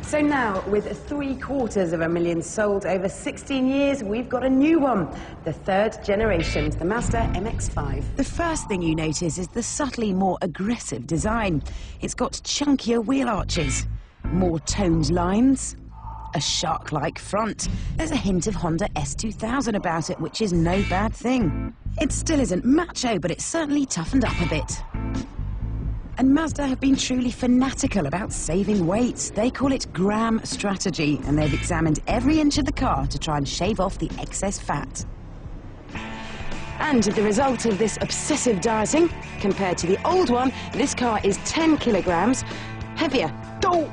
So now, with 750,000 sold over 16 years, we've got a new one, the third generation, the Mazda MX5. The first thing you notice is the subtly more aggressive design. It's got chunkier wheel arches, more toned lines, a shark-like front. There's a hint of Honda S2000 about it, which is no bad thing. It still isn't macho, but it's certainly toughened up a bit. And Mazda have been truly fanatical about saving weight. They call it gram strategy, and they've examined every inch of the car to try and shave off the excess fat. And the result of this obsessive dieting, compared to the old one, this car is 10 kilograms heavier. Oh!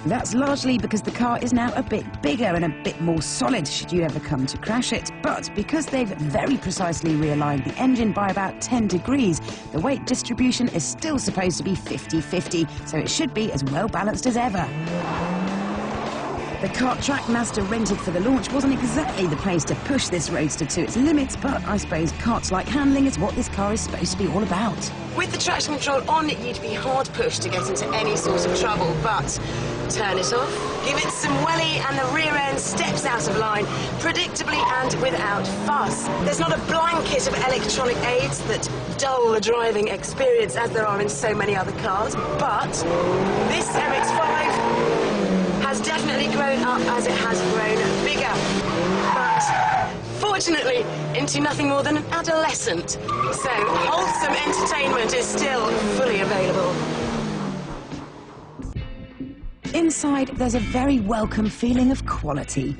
That's largely because the car is now a bit bigger and a bit more solid should you ever come to crash it. But because they've very precisely realigned the engine by about 10 degrees, the weight distribution is still supposed to be 50-50, so it should be as well balanced as ever. The kart track Mazda rented for the launch wasn't exactly the place to push this roadster to its limits, but I suppose karts-like handling is what this car is supposed to be all about. With the traction control on, you'd be hard pushed to get into any sort of trouble, but turn it off, give it some welly, and the rear end steps out of line, predictably and without fuss. There's not a blanket of electronic aids that dull the driving experience as there are in so many other cars, but this MX-5 has definitely grown up as it has grown bigger, but fortunately into nothing more than an adolescent. So wholesome entertainment is still fully available. Inside, there's a very welcome feeling of quality.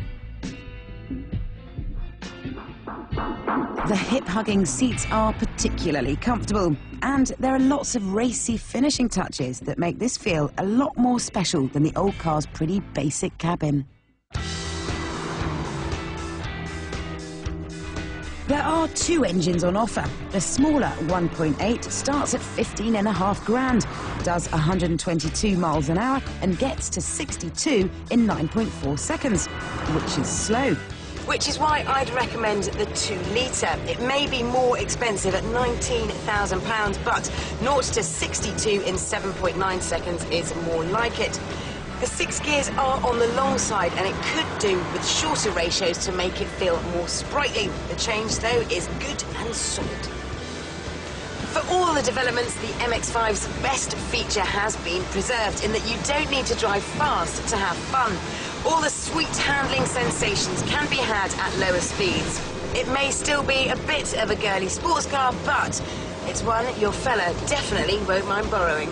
The hip-hugging seats are particularly comfortable, and there are lots of racy finishing touches that make this feel a lot more special than the old car's pretty basic cabin. There are two engines on offer. The smaller 1.8 starts at 15.5 grand, does 122 miles an hour and gets to 62 in 9.4 seconds, which is slow. Which is why I'd recommend the 2-litre. It may be more expensive at £19,000, but 0 to 62 in 7.9 seconds is more like it. The 6 gears are on the long side, and it could do with shorter ratios to make it feel more sprightly. The change, though, is good and solid. For all the developments, the MX-5's best feature has been preserved in that you don't need to drive fast to have fun. All the sweet handling sensations can be had at lower speeds. It may still be a bit of a girly sports car, but it's one your fella definitely won't mind borrowing.